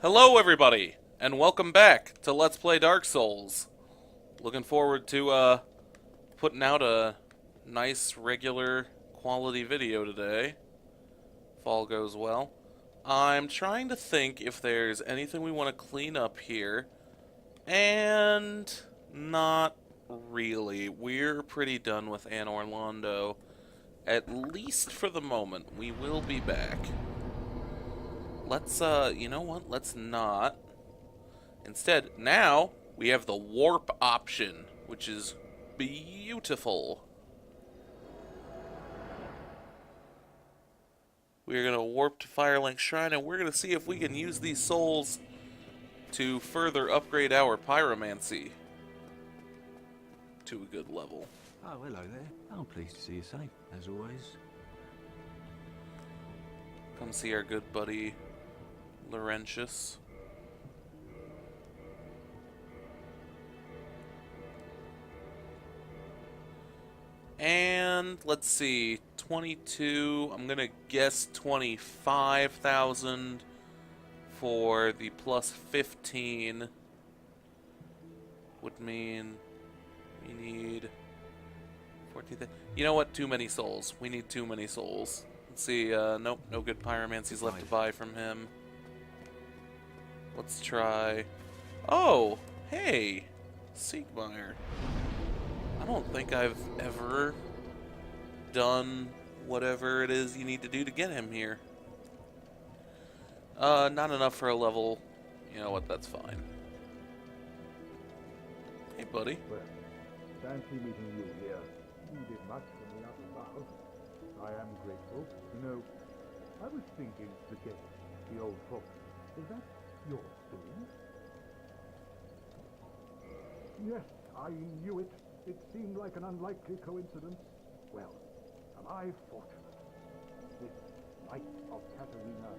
Hello, everybody, and welcome back to Let's Play Dark Souls. Looking forward to putting out a nice, regular, quality video today, if all goes well. I'm trying to think if there's anything we want to clean up here, and not really. We're pretty done with Anne Orlando, at least for the moment. We will be back. Let's, you know what? Let's not. Instead, now we have the warp option, which is beautiful. We're going to warp to Firelink Shrine, and we're going to see if we can use these souls to further upgrade our pyromancy to a good level. Oh, hello there. I'm pleased to see you safe, as always. Come see our good buddy Laurentius. And let's see, 22, I'm gonna guess 25,000 for the plus 15 would mean we need 14,000. You know what? Too many souls. We need too many souls. Let's see, nope, no good pyromancies left to buy from him. Let's try. Oh, hey, Siegmeyer. I don't think I've ever done whatever it is you need to do to get him here. Not enough for a level. You know what, that's fine. Hey, buddy. Well, fancy meeting you here. You did much for me up above. I am grateful. You know, I was thinking, forget the old book. Is that your doing? Yes, I knew it. It seemed like an unlikely coincidence. Well, am I fortunate? This light of Katerina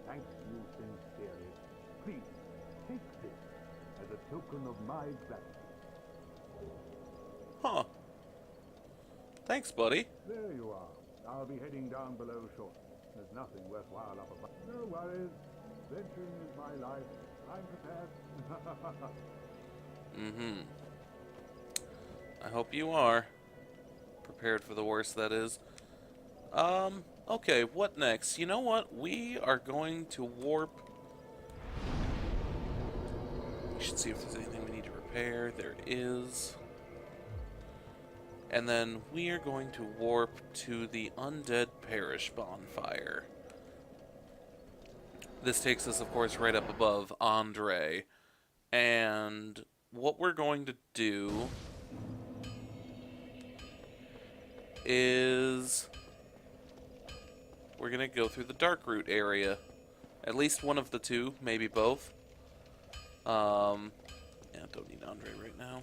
thanks you sincerely. Please, take this as a token of my gratitude. Huh. Thanks, buddy. There you are. I'll be heading down below shortly. There's nothing worthwhile up above. No worries. Adventuring is my life. I'm prepared. Mm-hmm. I hope you are. Prepared for the worst, that is. Okay, what next? You know what? We are going to warp. We should see if there's anything we need to repair. There is. And then we are going to warp to the Undead Parish bonfire. This takes us, of course, right up above Andre. And what we're going to do is we're going to go through the Dark Root area. At least one of the two, maybe both. Yeah, don't need Andre right now.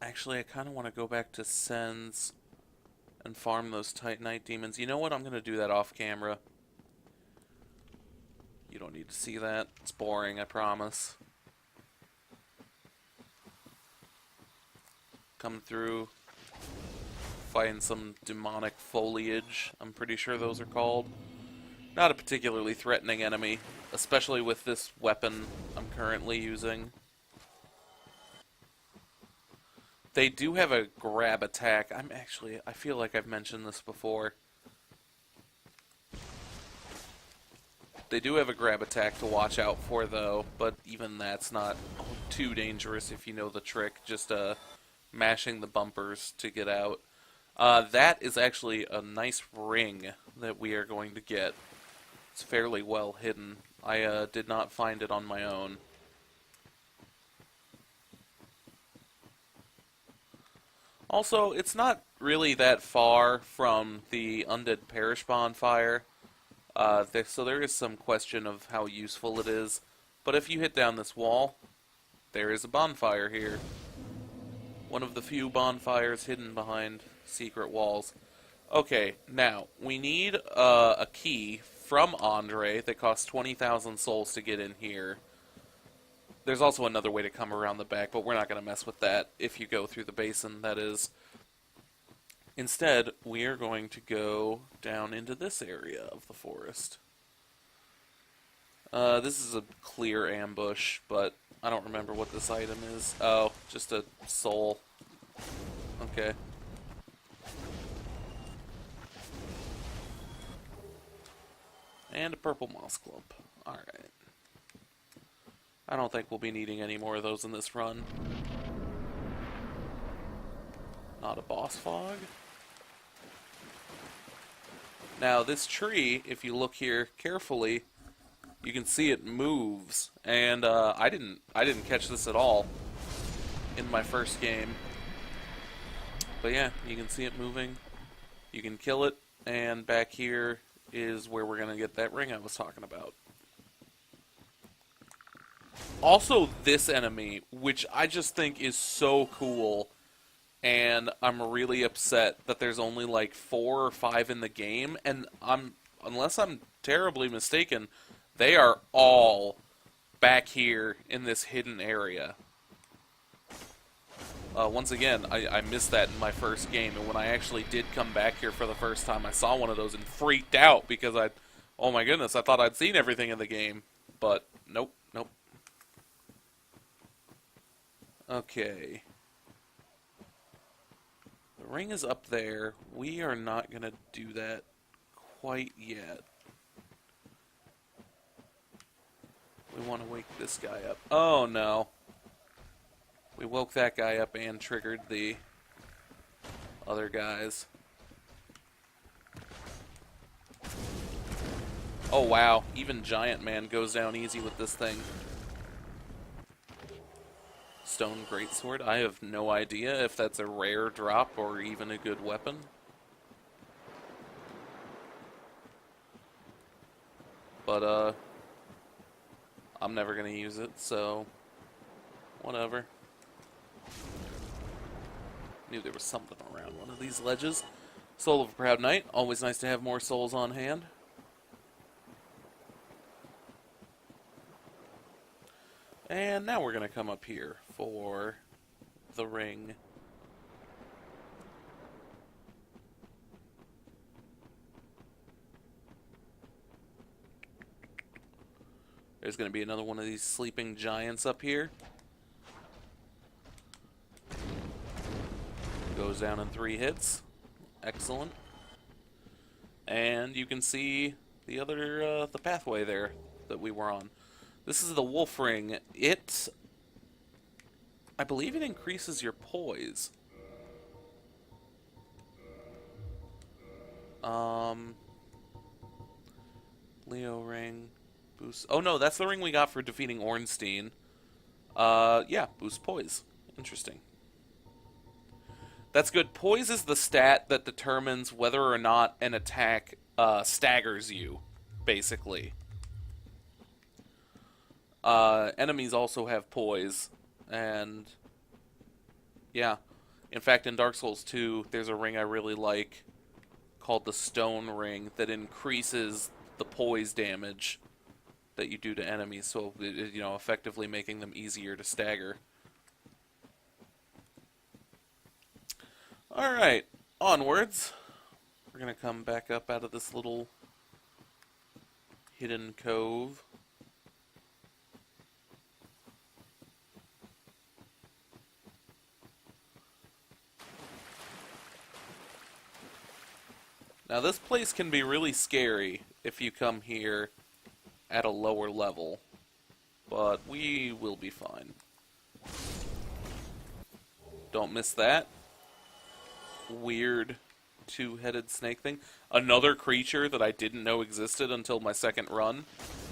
Actually, I kind of want to go back to Sen's and farm those Titanite demons. You know what? I'm going to do that off camera. You don't need to see that. It's boring, I promise. Come through, find some demonic foliage. I'm pretty sure those are called. Not a particularly threatening enemy, especially with this weapon I'm currently using. They do have a grab attack. I feel like I've mentioned this before. They do have a grab attack to watch out for, though, but even that's not too dangerous if you know the trick. Just, mashing the bumpers to get out. That is actually a nice ring that we are going to get. It's fairly well hidden. I did not find it on my own. Also, it's not really that far from the Undead Parish bonfire, so there is some question of how useful it is. But if you hit down this wall, there is a bonfire here. One of the few bonfires hidden behind secret walls. Okay, now, we need a key from Andre that costs 20,000 souls to get in here. There's also another way to come around the back, but we're not going to mess with that if you go through the basin, that is. Instead, we are going to go down into this area of the forest. This is a clear ambush, but I don't remember what this item is. Oh, just a soul. Okay. And a purple moss clump. Alright. I don't think we'll be needing any more of those in this run. Not a boss fog. Now, this tree, if you look here carefully, you can see it moves, and I didn't catch this at all in my first game. But yeah, you can see it moving. You can kill it, and back here is where we're gonna get that ring I was talking about. Also, this enemy, which I just think is so cool, and I'm really upset that there's only like 4 or 5 in the game, and unless I'm terribly mistaken, they are all back here in this hidden area. Once again, I missed that in my first game, and when I actually did come back here for the first time, I saw one of those and freaked out because oh my goodness, I thought I'd seen everything in the game, but nope, nope. Okay. The ring is up there. We are not going to do that quite yet. We want to wake this guy up. Oh, no. We woke that guy up and triggered the other guys. Oh, wow. Even Giant Man goes down easy with this thing. Stone Greatsword. I have no idea if that's a rare drop or even a good weapon. But, I'm never gonna use it, so whatever. Knew there was something around one of these ledges. Soul of a Proud Knight. Always nice to have more souls on hand. And now we're going to come up here for the ring. There's going to be another one of these sleeping giants up here. Goes down in 3 hits. Excellent. And you can see the other, the pathway there that we were on. This is the wolf ring. I believe it increases your poise. Leo ring. Boost. Oh no, that's the ring we got for defeating Ornstein. Yeah, boost poise. Interesting. That's good. Poise is the stat that determines whether or not an attack staggers you, basically. Enemies also have poise, and yeah. In fact, in Dark Souls 2, there's a ring I really like called the Stone Ring that increases the poise damage that you do to enemies, so, you know, effectively making them easier to stagger. Alright, onwards. We're gonna come back up out of this little hidden cove. Now this place can be really scary if you come here at a lower level, but we will be fine. Don't miss that. Weird 2-headed snake thing. Another creature that I didn't know existed until my second run.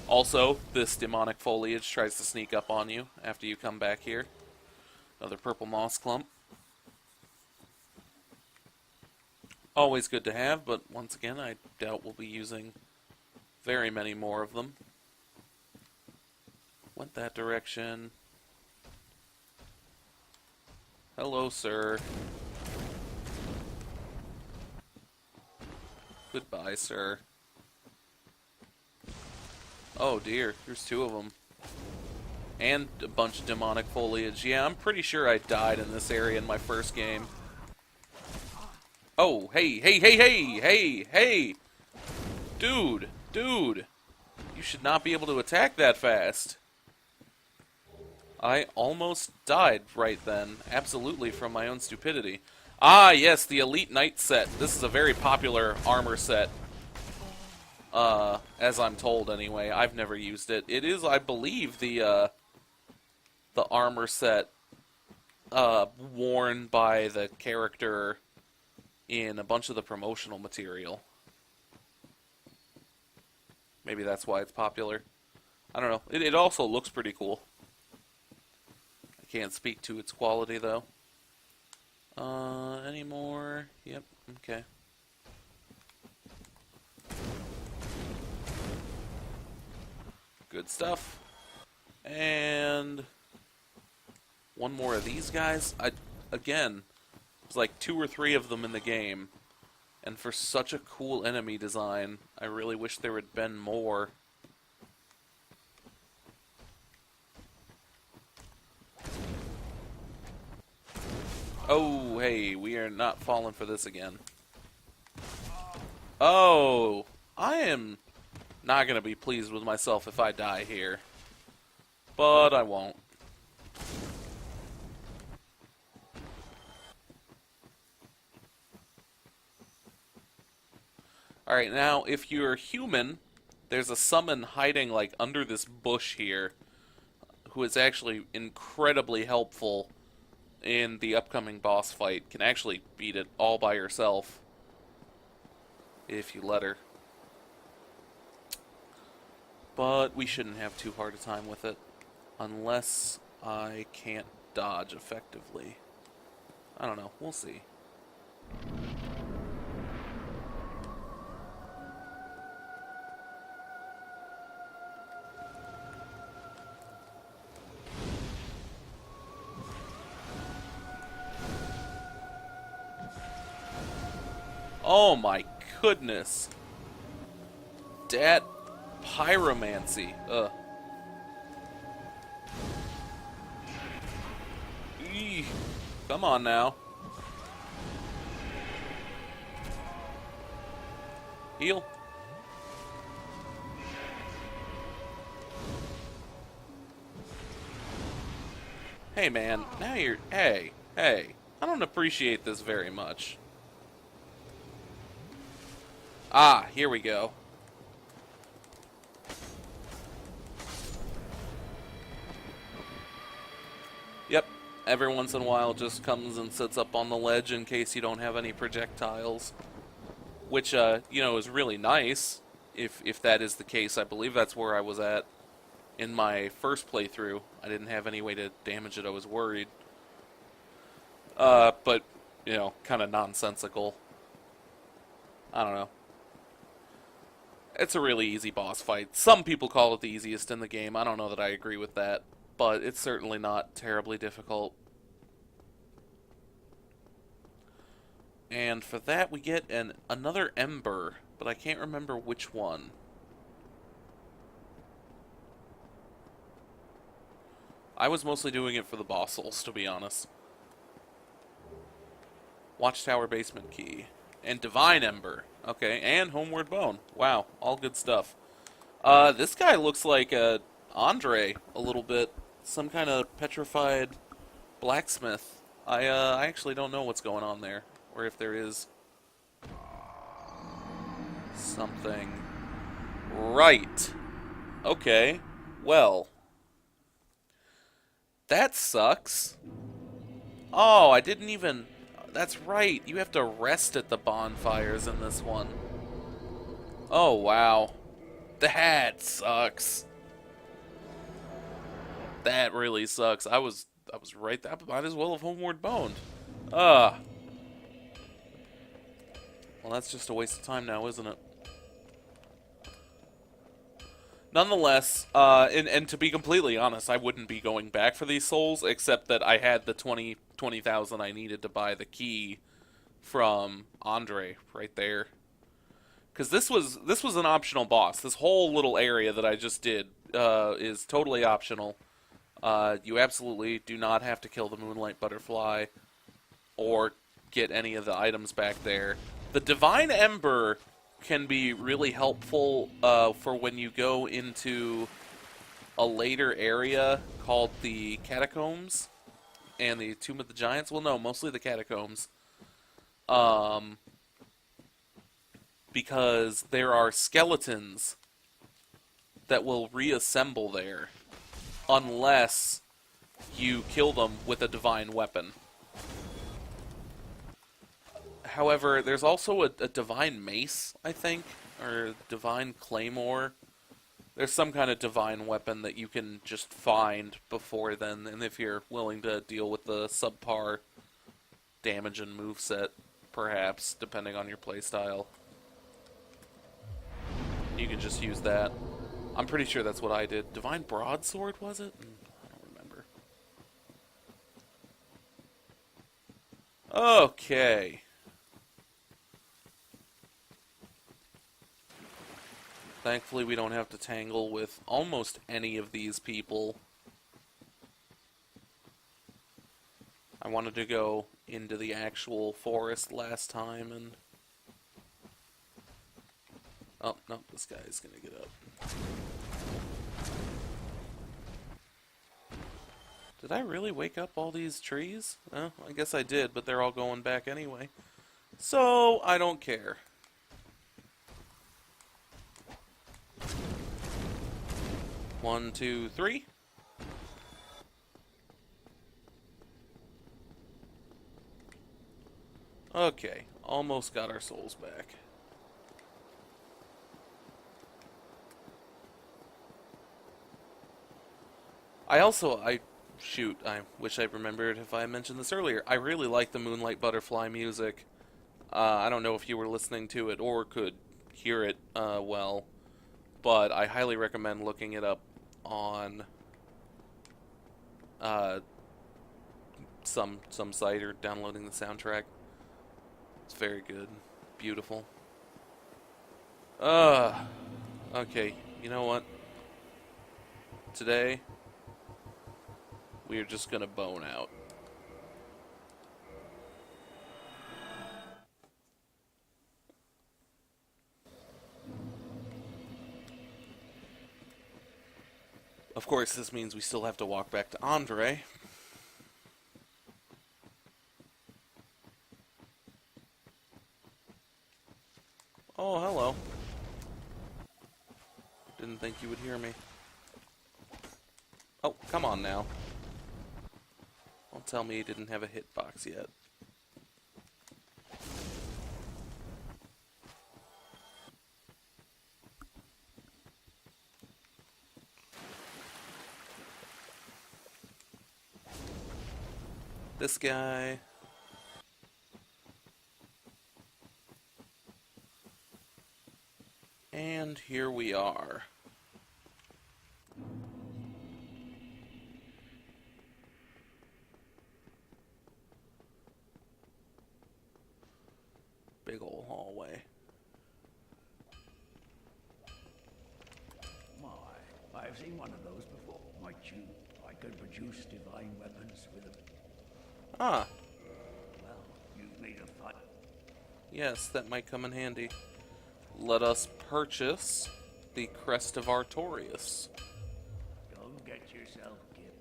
Also, this demonic foliage tries to sneak up on you after you come back here. Another purple moss clump. Always good to have, but once again, I doubt we'll be using very many more of them. Went that direction. Hello, sir. Goodbye, sir. Oh dear, there's 2 of them. And a bunch of demonic foliage. Yeah, I'm pretty sure I died in this area in my first game. Oh, hey, hey, hey, hey, hey, hey! Dude, dude! You should not be able to attack that fast. I almost died right then, absolutely from my own stupidity. Ah, yes, the Elite Knight set. This is a very popular armor set. As I'm told anyway. I've never used it. It is, I believe, the armor set worn by the character in a bunch of the promotional material. Maybe that's why it's popular. I don't know. It also looks pretty cool. I can't speak to its quality, though. Any more? Yep, okay. Good stuff. And one more of these guys. Again, there's like 2 or 3 of them in the game. And for such a cool enemy design, I really wish there had been more. Oh, hey, we are not falling for this again. Oh, I am not going to be pleased with myself if I die here. But I won't. Alright, now, if you're human, there's a summon hiding, like, under this bush here, who is actually incredibly helpful in the upcoming boss fight. Can actually beat it all by herself, if you let her. But we shouldn't have too hard a time with it, unless I can't dodge effectively. I don't know, we'll see. Oh my goodness. Dat pyromancy. Ugh. Eee. Come on now. Heal. Hey man, now you're... Hey, hey. I don't appreciate this very much. Ah, here we go. Yep, every once in a while just comes and sits up on the ledge in case you don't have any projectiles. Which, you know, is really nice, if that is the case. I believe that's where I was at in my first playthrough. I didn't have any way to damage it, I was worried. But, you know, kind of nonsensical. I don't know. It's a really easy boss fight. Some people call it the easiest in the game. I don't know that I agree with that, but it's certainly not terribly difficult. And for that we get another ember, but I can't remember which one. I was mostly doing it for the boss souls, to be honest. Watchtower basement key. And divine ember. Okay, and homeward bone. Wow, all good stuff. This guy looks like Andre a little bit. Some kind of petrified blacksmith. I actually don't know what's going on there, or if there is something. Right. Okay. Well, that sucks. Oh, I didn't even... That's right, you have to rest at the bonfires in this one. Oh, wow. That sucks. That really sucks. I was right there. I might as well have homeward boned. Well, that's just a waste of time now, isn't it? Nonetheless, and to be completely honest, I wouldn't be going back for these souls, except that I had the 20,000 I needed to buy the key from Andre right there. Because this was an optional boss. This whole little area that I just did is totally optional. You absolutely do not have to kill the Moonlight Butterfly or get any of the items back there. The Divine Ember can be really helpful for when you go into a later area called the Catacombs and the Tomb of the Giants. Well, no, mostly the Catacombs. Because there are skeletons that will reassemble there unless you kill them with a divine weapon. However, there's also a divine mace, I think, or divine claymore. There's some kind of divine weapon that you can just find before then, and if you're willing to deal with the subpar damage and moveset, perhaps, depending on your playstyle, you can just use that. I'm pretty sure that's what I did. Divine Broadsword, was it? I don't remember. Okay. Thankfully, we don't have to tangle with almost any of these people. I wanted to go into the actual forest last time, and... Oh, no, this guy's gonna get up. Did I really wake up all these trees? Oh, I guess I did, but they're all going back anyway. So, I don't care. One, two, three. Okay, almost got our souls back. I wish I remembered if I mentioned this earlier. I really like the Moonlight Butterfly music. I don't know if you were listening to it or could hear it well, but I highly recommend looking it up on some site or downloading the soundtrack. It's very good. Beautiful. Okay, you know what? Today, we are just gonna bone out. Of course, this means we still have to walk back to Andre. Oh, hello. Didn't think you would hear me. Oh, come on now. Don't tell me you didn't have a hitbox yet. This guy. And here we are. Big old hallway. My, I've seen one of those before. Might you? I could produce divine weapons with them. Ah, Well, you've made a fight. yes, that might come in handy. Let us purchase the Crest of Artorias. Go get yourself, kid.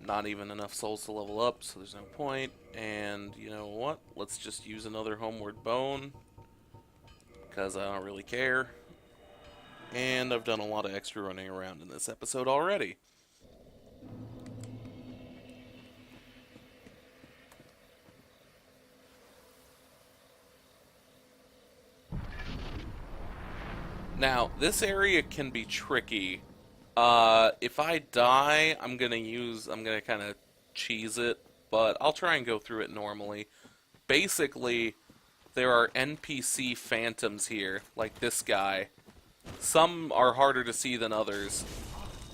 Not even enough souls to level up, so there's no point. And you know what? Let's just use another Homeward Bone, because I don't really care. And I've done a lot of extra running around in this episode already. Now, this area can be tricky. If I die, I'm gonna kind of cheese it, but I'll try and go through it normally. Basically, there are NPC phantoms here, like this guy. Some are harder to see than others.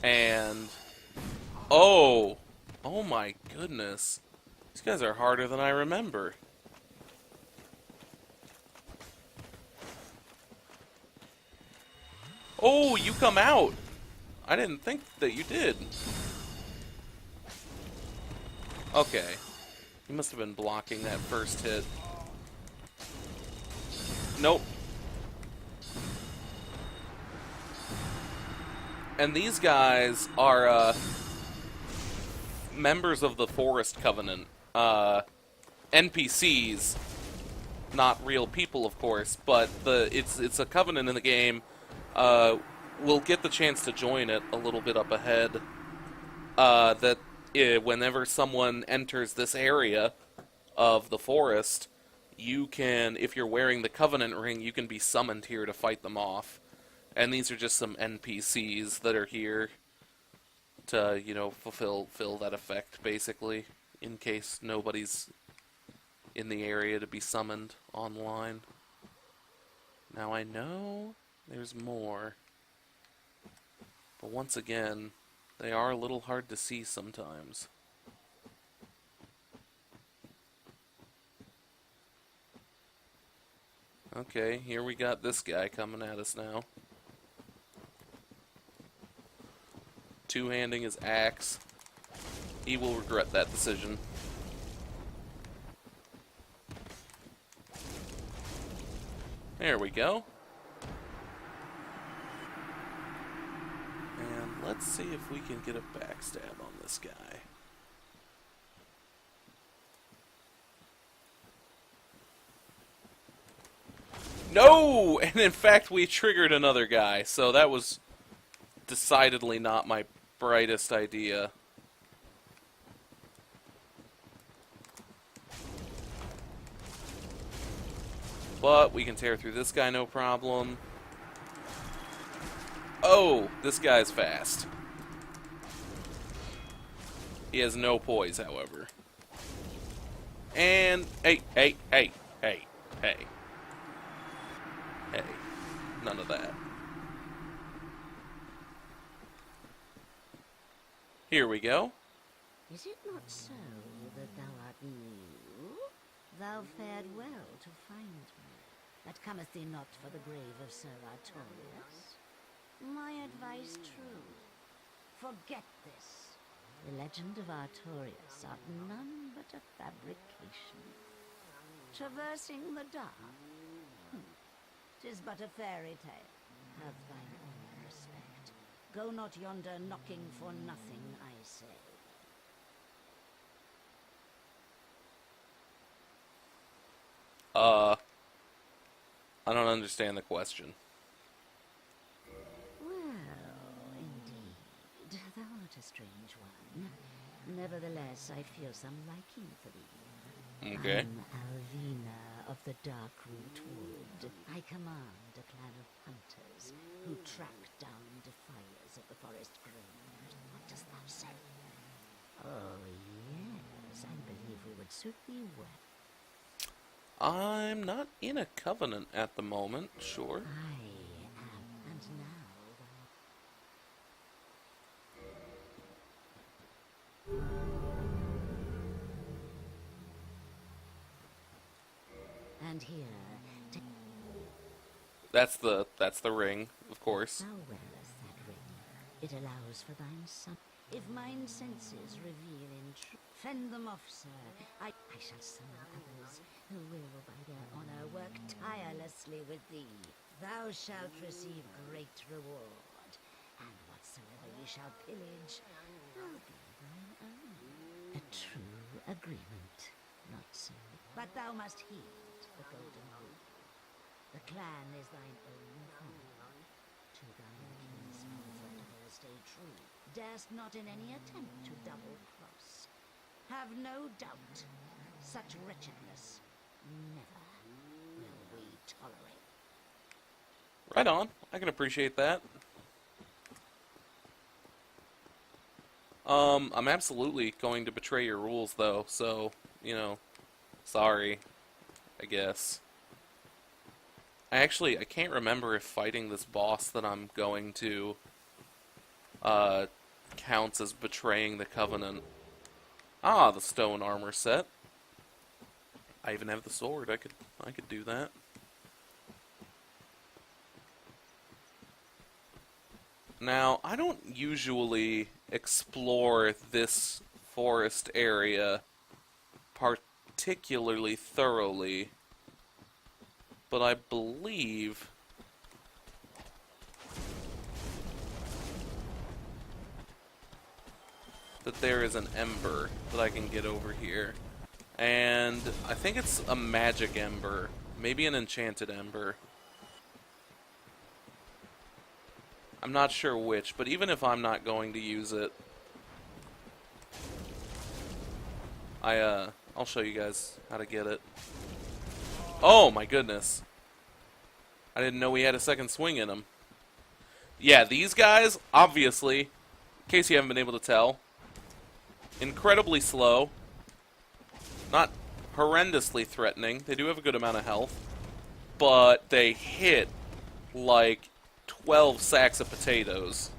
And... Oh! Oh my goodness. These guys are harder than I remember. Oh, you come out! I didn't think that you did. Okay. He must have been blocking that first hit. Nope. And these guys are members of the Forest Covenant. NPCs, not real people, of course, but it's a covenant in the game. We'll get the chance to join it a little bit up ahead. Whenever someone enters this area of the forest, you can, if you're wearing the Covenant ring, you can be summoned here to fight them off. And these are just some NPCs that are here to, fulfill that effect, basically, in case nobody's in the area to be summoned online. Now I know there's more, but once again, they are a little hard to see sometimes. Okay, here we got this guy coming at us now. Two-handing his axe. He will regret that decision. There we go. And let's see if we can get a backstab on this guy. No! And in fact, we triggered another guy, so that was decidedly not my brightest idea. But we can tear through this guy no problem. Oh, this guy's fast. He has no poise, however. And, hey. None of that. Here we go. Is it not so that thou art new? Thou fared well to find me. That cometh thee not for the grave of Sir Artorius? My advice true. Forget this. The legend of Artorius art none but a fabrication. Traversing the dark? 'Tis but a fairy tale. Have thine own respect. Go not yonder knocking for nothing, I say. I don't understand the question. Well, indeed, thou art a strange one. Nevertheless, I feel some liking for thee. Okay. I'm Alvina of the Darkroot Wood. I command a clan of hunters who track down defiers of the forest grove. What dost thou say? Oh, yes, I believe we would suit thee well. I'm not in a covenant at the moment, sure. I am, and now thou... And here, That's the ring, of course. thou wearest that ring. It allows for thine son. If mine senses reveal in truth, fend them off, sir. I shall summon others who will, by their honor, work tirelessly with thee. Thou shalt receive great reward, and whatsoever ye shall pillage will be thine own. A true agreement, not so. But thou must heed the golden rule. The clan is thine own home. To thine kinsmen forever stay true. Darest not in any attempt to double-cross. Have no doubt, such wretchedness never will we tolerate. Right on. I can appreciate that. I'm absolutely going to betray your rules, though, so, sorry, I guess. I can't remember if fighting this boss that I'm going to, counts as betraying the Covenant. Ah, the stone armor set. I even have the sword. I could do that. Now, I don't usually explore this forest area particularly thoroughly, but I believe that there is an ember that I can get over here. And I think it's a magic ember, maybe an enchanted ember. I'm not sure which, but even if I'm not going to use it, I'll show you guys how to get it. Oh my goodness. I didn't know we had a second swing in him. Yeah, these guys, obviously, in case you haven't been able to tell, incredibly slow. Not horrendously threatening. They do have a good amount of health. But they hit like 12 sacks of potatoes.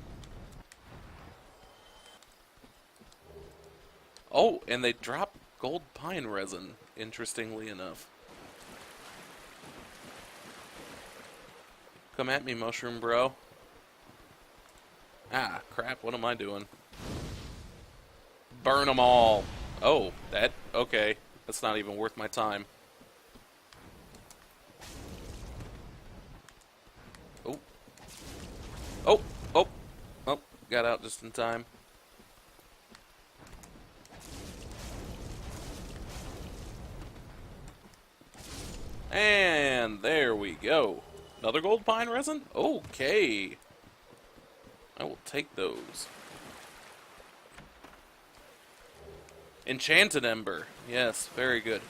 Oh, and they drop gold pine resin, interestingly enough. Come at me, mushroom bro. Ah, crap, what am I doing? Burn them all. Oh, okay. That's not even worth my time. Oh. Oh, oh. Oh, got out just in time. And there we go. Another gold pine resin? Okay. I will take those. Enchanted ember. Yes, very good.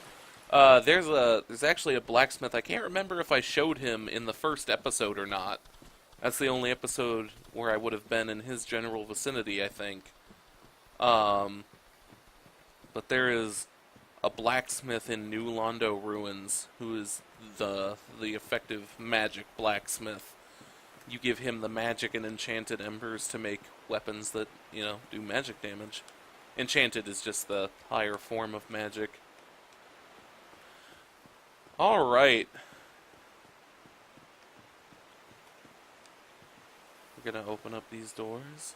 There's actually a blacksmith. I can't remember if I showed him in the first episode or not. That's the only episode where I would have been in his general vicinity, I think. But there is a blacksmith in New Londo Ruins who is the effective magic blacksmith. You give him the magic and enchanted embers to make weapons that, do magic damage. Enchanted is just the higher form of magic. Alright. We're gonna open up these doors.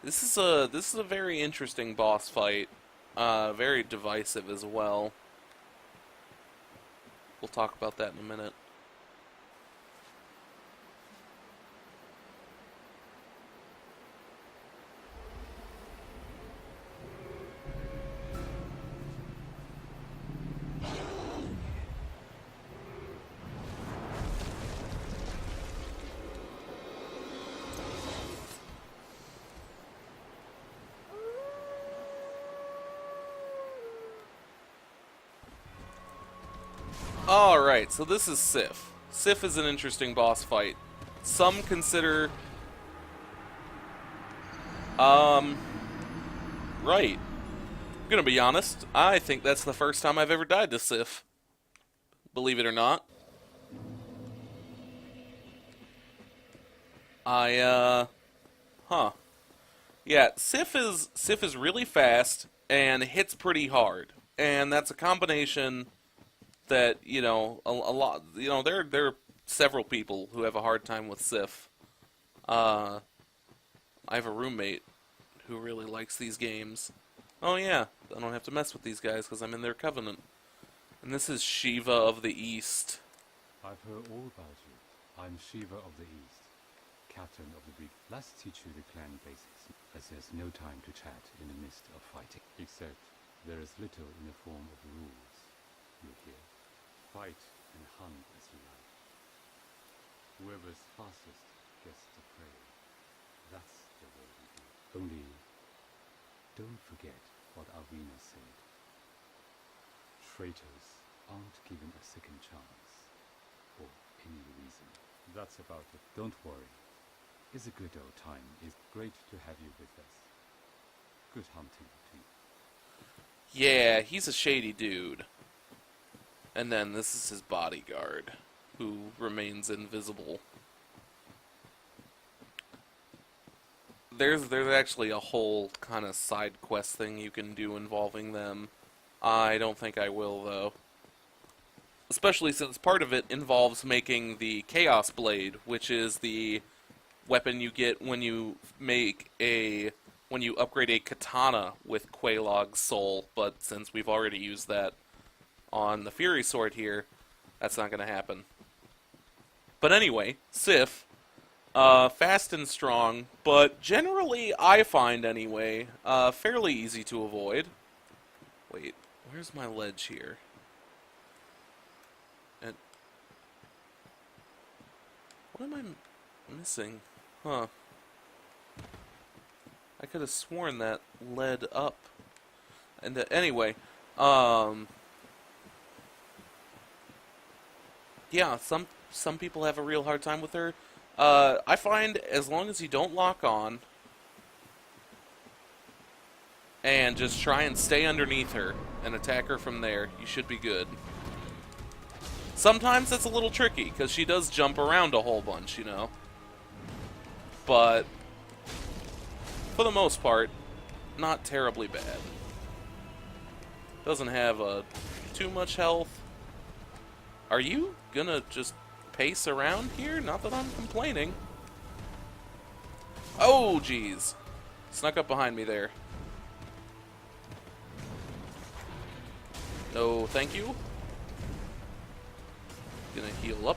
This is a very interesting boss fight. Very divisive as well. We'll talk about that in a minute. Alright, so this is Sif. Sif is an interesting boss fight. Some consider... Right. I'm gonna be honest, I think that's the first time I've ever died to Sif. Believe it or not. Huh. Yeah, Sif is really fast and hits pretty hard. And that's a combination that, a lot, there are several people who have a hard time with Sif. I have a roommate who really likes these games. Oh yeah, I don't have to mess with these guys because I'm in their covenant. And this is Shiva of the East. I've heard all about you. I'm Shiva of the East, captain of the Greek. Let's teach you the clan basics, as there's no time to chat in the midst of fighting. Except there is little in the form of rules. You hear? Fight and hunt as you like. Whoever's fastest gets the prey. That's the way we do it. Only, don't forget what Arvina said. Traitors aren't given a second chance, for any reason. That's about it. Don't worry. It's a good old time. It's great to have you with us. Good hunting to you. Yeah, he's a shady dude. And then this is his bodyguard, who remains invisible. There's actually a whole kind of side quest thing you can do involving them. I don't think I will, though. Especially since part of it involves making the Chaos Blade, which is the weapon you get when you when you upgrade a katana with Quelaag's soul, but since we've already used that on the Fury Sword here, that's not going to happen. But anyway, Sif, fast and strong, but generally, I find anyway, fairly easy to avoid. Wait, where's my ledge here? What am I missing? Huh. I could have sworn that led up. And anyway, yeah, some people have a real hard time with her. I find as long as you don't lock on and just try and stay underneath her and attack her from there, you should be good. Sometimes it's a little tricky, because she does jump around a whole bunch, you know. But, for the most part, not terribly bad. Doesn't have too much health. Are you gonna just pace around here? Not that I'm complaining. Oh, jeez. Snuck up behind me there. No, thank you. Gonna heal up.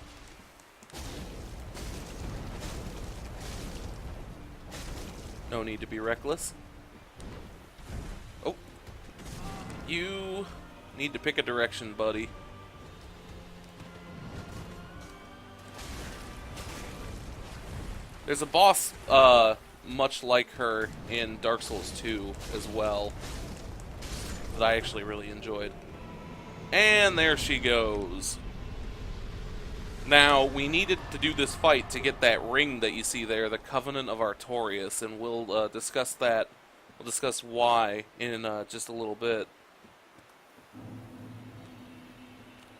No need to be reckless. Oh. You need to pick a direction, buddy. There's a boss, much like her in Dark Souls 2 as well, that I actually really enjoyed. And there she goes. Now, we needed to do this fight to get that ring that you see there, the Covenant of Artorias, and we'll discuss that. We'll discuss why in just a little bit.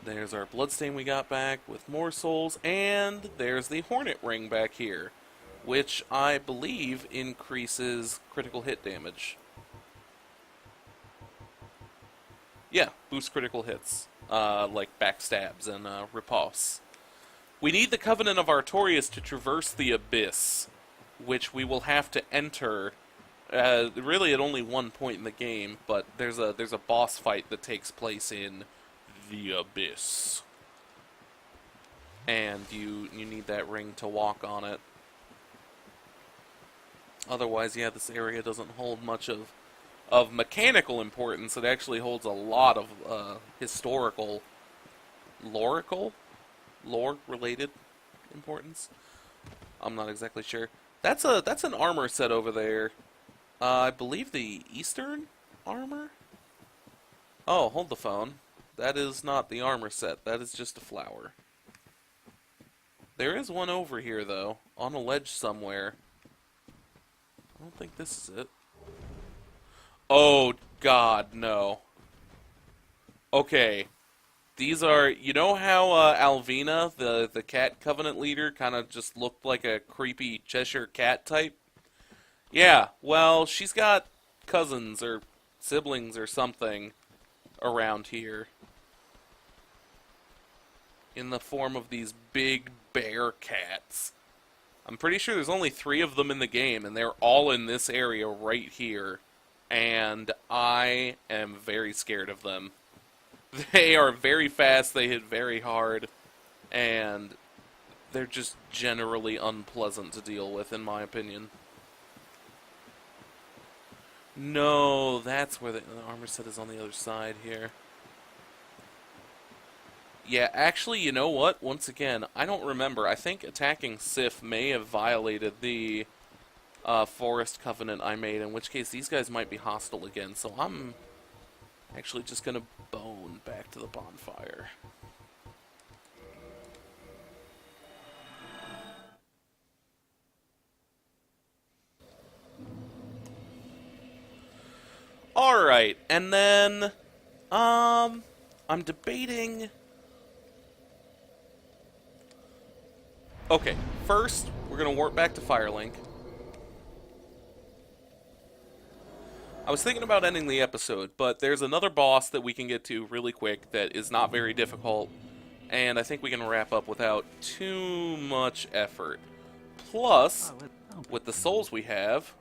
There's our bloodstain we got back with more souls, and there's the Hornet ring back here, which I believe increases critical hit damage. Yeah, boosts critical hits, like backstabs and riposte. We need the Covenant of Artorias to traverse the Abyss, which we will have to enter, really at only one point in the game, but there's a boss fight that takes place in the Abyss. And you need that ring to walk on it. Otherwise, yeah, this area doesn't hold much of mechanical importance. It actually holds a lot of historical, lore-related importance. I'm not exactly sure. That's an armor set over there. I believe the Eastern armor? Oh, hold the phone. That is not the armor set. That is just a flower. There is one over here, though, on a ledge somewhere. I don't think this is it. Oh, God, no. Okay. These are, you know how Alvina, the cat covenant leader, kind of just looked like a creepy Cheshire cat type? Yeah, well, she's got cousins or siblings or something around here. In the form of these big bear cats. I'm pretty sure there's only 3 of them in the game, and they're all in this area right here. And I am very scared of them. They are very fast, they hit very hard, and they're just generally unpleasant to deal with, in my opinion. No, that's where the armor set is on the other side here. Yeah, actually, you know what? Once again, I don't remember. I think attacking Sif may have violated the Forest Covenant I made, in which case these guys might be hostile again, so I'm actually just gonna bone back to the bonfire. Alright, and then, I'm debating... Okay, first, we're gonna warp back to Firelink. I was thinking about ending the episode, but there's another boss that we can get to really quick that is not very difficult, and I think we can wrap up without too much effort. Plus, with the souls we have,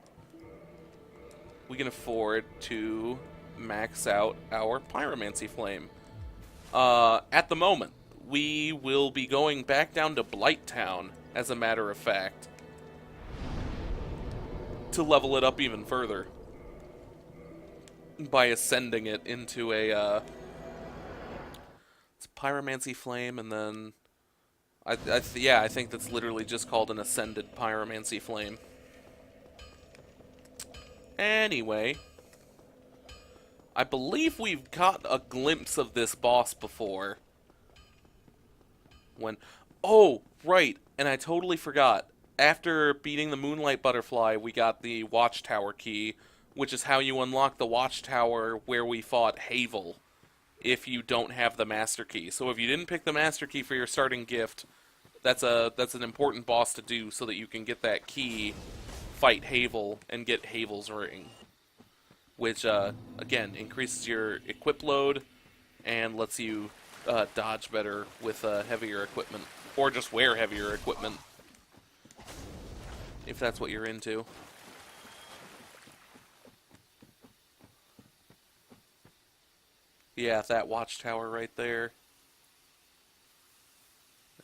we can afford to max out our Pyromancy Flame. At the moment, we will be going back down to Blight Town, as a matter of fact, to level it up even further by ascending it into a it's Pyromancy Flame, and then yeah, I think that's literally just called an Ascended Pyromancy Flame. Anyway, I believe we've got a glimpse of this boss before. Oh, right, and I totally forgot. After beating the Moonlight Butterfly, we got the Watchtower key, which is how you unlock the Watchtower where we fought Havel, if you don't have the Master Key. So if you didn't pick the Master Key for your starting gift, that's an important boss to do so that you can get that key, fight Havel, and get Havel's ring. Which, again, increases your equip load and lets you dodge better with heavier equipment. Or just wear heavier equipment, if that's what you're into. Yeah, that watchtower right there.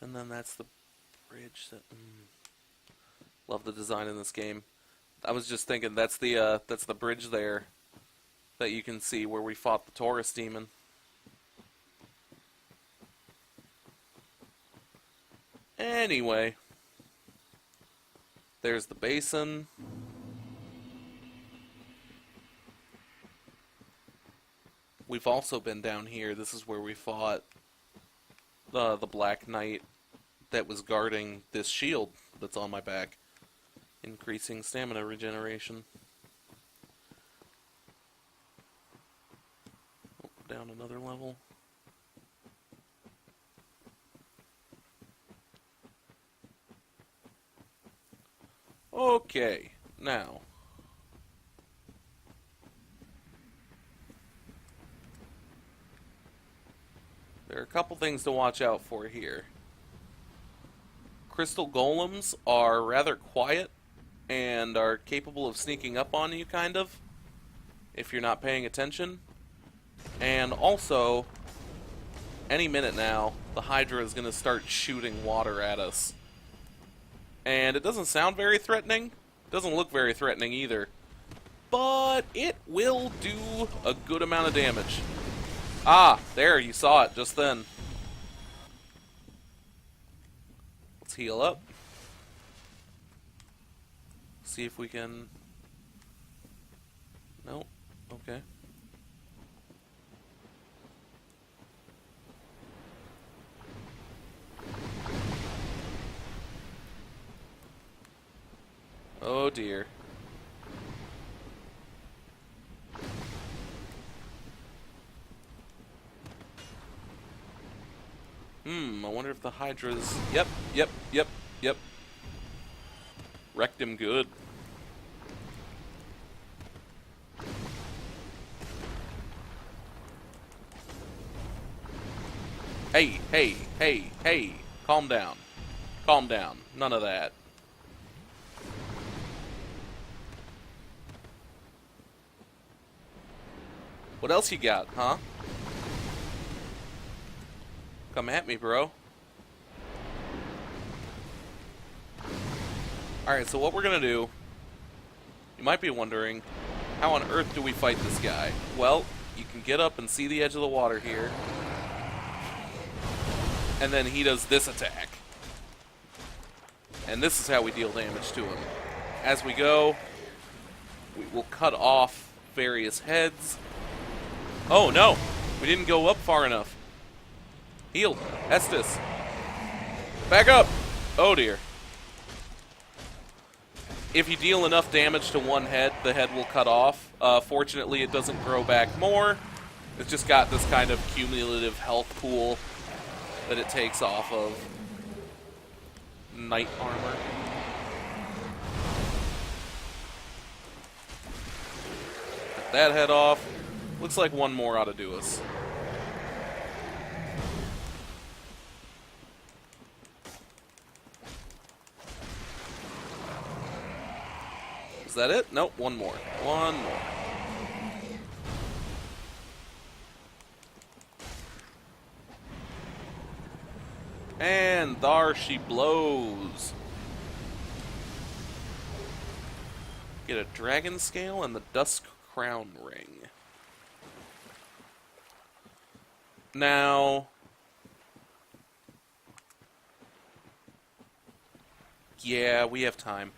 And then that's the bridge that... Love the design in this game. I was just thinking, that's the bridge there that you can see where we fought the Taurus Demon. Anyway, there's the basin. We've also been down here. This is where we fought the Black Knight that was guarding this shield that's on my back, increasing stamina regeneration. Oh, down another level. Okay, now there are a couple things to watch out for here. Crystal golems are rather quiet and are capable of sneaking up on you, kind of, if you're not paying attention. And also, any minute now, the Hydra is going to start shooting water at us. And it doesn't sound very threatening. It doesn't look very threatening either. But it will do a good amount of damage. Ah, there, you saw it just then. Let's heal up. See if we can... Nope. Okay. Oh dear. I wonder if the Hydra's... Yep. Wrecked him good. Hey. Calm down. Calm down. None of that. What else you got, huh? Come at me, bro. Alright, so what we're gonna do... You might be wondering, how on earth do we fight this guy? Well, you can get up and see the edge of the water here. And then he does this attack. And this is how we deal damage to him. As we go, we will cut off various heads. Oh no! We didn't go up far enough. Heal. Estus. Back up! Oh dear. If you deal enough damage to one head, the head will cut off. Fortunately, it doesn't grow back more. It's just got this kind of cumulative health pool that it takes off of knight armor. that head off. Looks like one more ought to do us. Is that it? Nope, one more. One more. And there she blows. Get a dragon scale and the dusk crown ring. Now, yeah, we have time.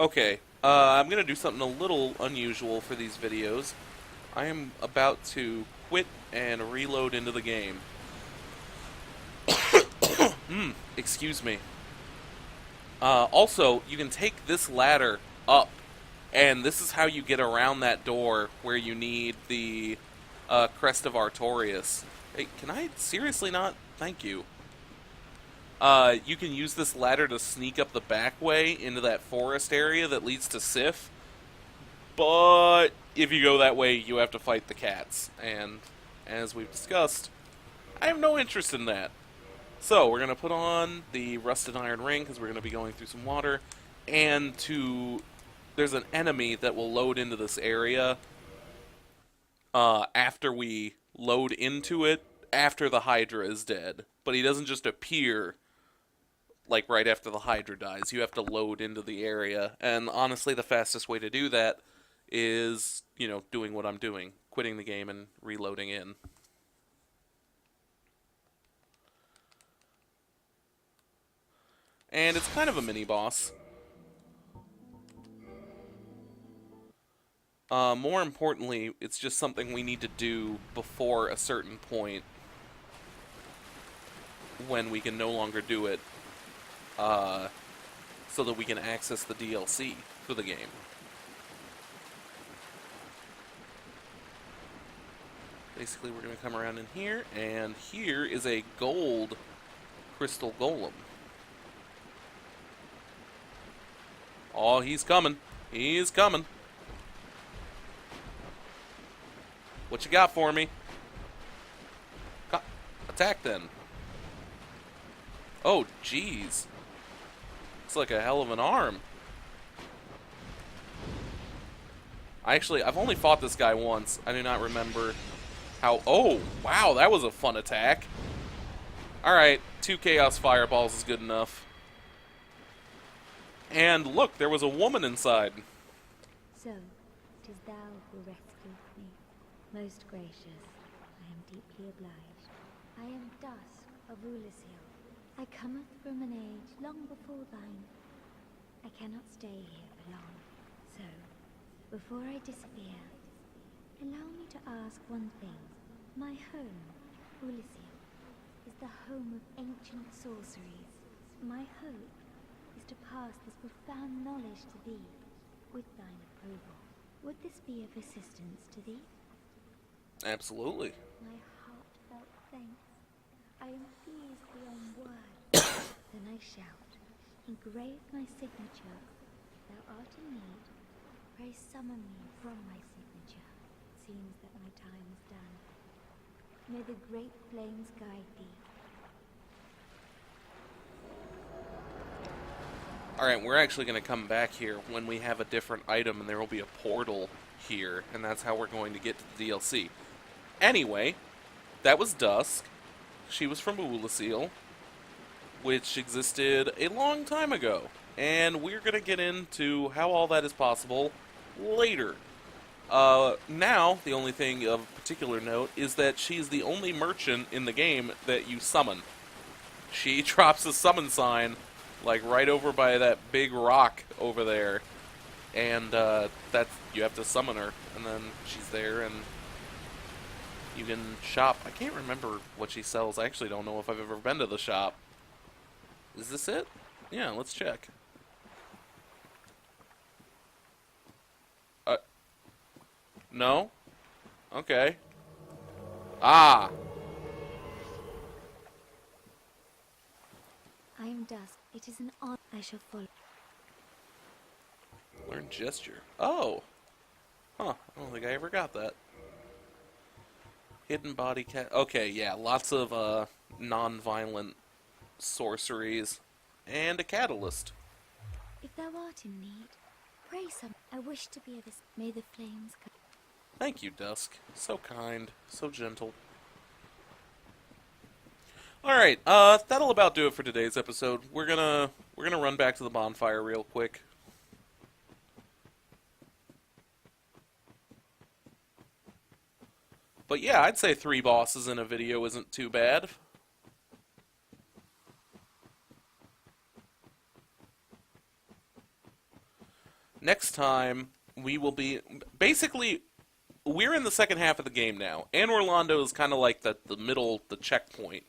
Okay, I'm gonna do something a little unusual for these videos. I am about to quit and reload into the game. Excuse me. Also, you can take this ladder up, and this is how you get around that door where you need the Crest of Artorias. Hey, can I seriously not? Thank you. You can use this ladder to sneak up the back way into that forest area that leads to Sif. But if you go that way, you have to fight the cats. And as we've discussed, I have no interest in that. So we're going to put on the rusted iron ring because we're going to be going through some water. And there's an enemy that will load into this area after we load into it, after the Hydra is dead. But he doesn't just appear like right after the Hydra dies. You have to load into the area. And honestly, the fastest way to do that is, doing what I'm doing. Quitting the game and reloading in. And it's kind of a mini-boss. More importantly, it's just something we need to do before a certain point when we can no longer do it, so that we can access the DLC for the game. Basically, we're going to come around in here, and here is a gold crystal golem. Oh, he's coming. He's coming. What you got for me? Attack then. Oh, jeez. It's like a hell of an arm. I've only fought this guy once. I do not remember how... Oh, wow, that was a fun attack. Alright, 2 Chaos Fireballs is good enough. And look, there was a woman inside. So, 'tis thou who rescueth me. Most gracious, I am deeply obliged. I am Dusk of Ulyssil. I cometh from an age long before thine. I cannot stay here for long. So, before I disappear, allow me to ask one thing. My home, Ulyssil, is the home of ancient sorceries. My hope is to pass this profound knowledge to thee, with thine approval. Would this be of assistance to thee? Absolutely. My heartfelt thanks. I am pleased beyond words. Then I shout, engrave my signature. Thou art in need. Pray summon me from my signature. Seems that my time is done. May the great flames guide thee. Alright, we're actually going to come back here when we have a different item, and there will be a portal here, and that's how we're going to get to the DLC. Anyway, that was Dusk. She was from Ulyssil, which existed a long time ago, and we're going to get into how all that is possible later. Now, the only thing of particular note is that she's the only merchant in the game that you summon. She drops a summon sign like right over by that big rock over there, and you have to summon her, and then she's there, and you can shop. I can't remember what she sells. I actually don't know if I've ever been to the shop. Is this it? Yeah, let's check. No? Okay. Ah! I am Dusk. It is an honor. I shall follow. Learn gesture. Oh! Huh, I don't think I ever got that. Hidden body cat. Okay, yeah, lots of non-violent sorceries. And a catalyst. If thou art in need, pray some. I wish to be of this. May the flames come. Thank you, Dusk. So kind, so gentle. Alright, that'll about do it for today's episode. We're gonna run back to the bonfire real quick. But yeah, I'd say 3 bosses in a video isn't too bad. Next time, we will be... Basically, we're in the second half of the game now. And Orlando is kind of like the middle, the checkpoint.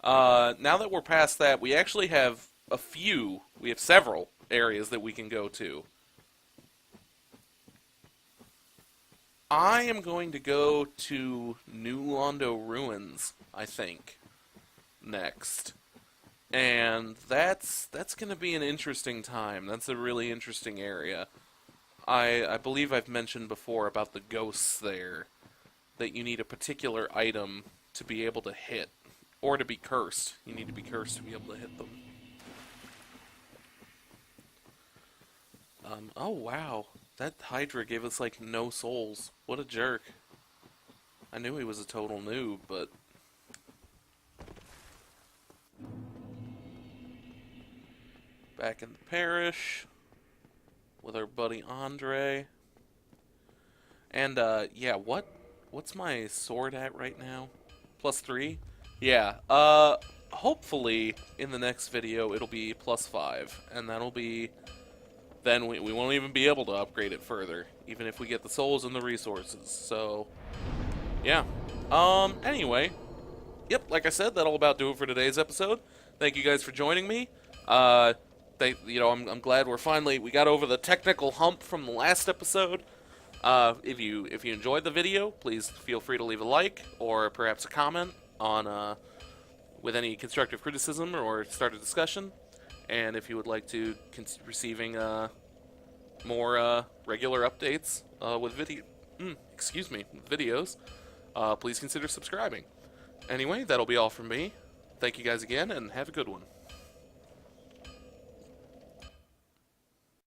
Now that we're past that, we actually have we have several areas that we can go to. I am going to go to New Londo Ruins, I think, next. And that's going to be an interesting time. That's a really interesting area. I believe I've mentioned before about the ghosts there, that you need a particular item to be able to hit, or to be cursed. You need to be cursed to be able to hit them. Oh wow, that Hydra gave us like no souls. What a jerk. I knew he was a total noob, but... Back in the parish with our buddy Andre. And yeah, what's my sword at right now? +3? Yeah, hopefully in the next video it'll be +5, and that'll be... Then we won't even be able to upgrade it further, even if we get the souls and the resources, so... Yeah. Anyway. Yep, like I said, that'll about do it for today's episode. Thank you guys for joining me. I'm glad we got over the technical hump from the last episode. If you enjoyed the video, please feel free to leave a like, or perhaps a comment on, with any constructive criticism, or start a discussion. And if you would like to receiving more regular updates with videos, please consider subscribing. Anyway, that'll be all from me. Thank you guys again, and have a good one.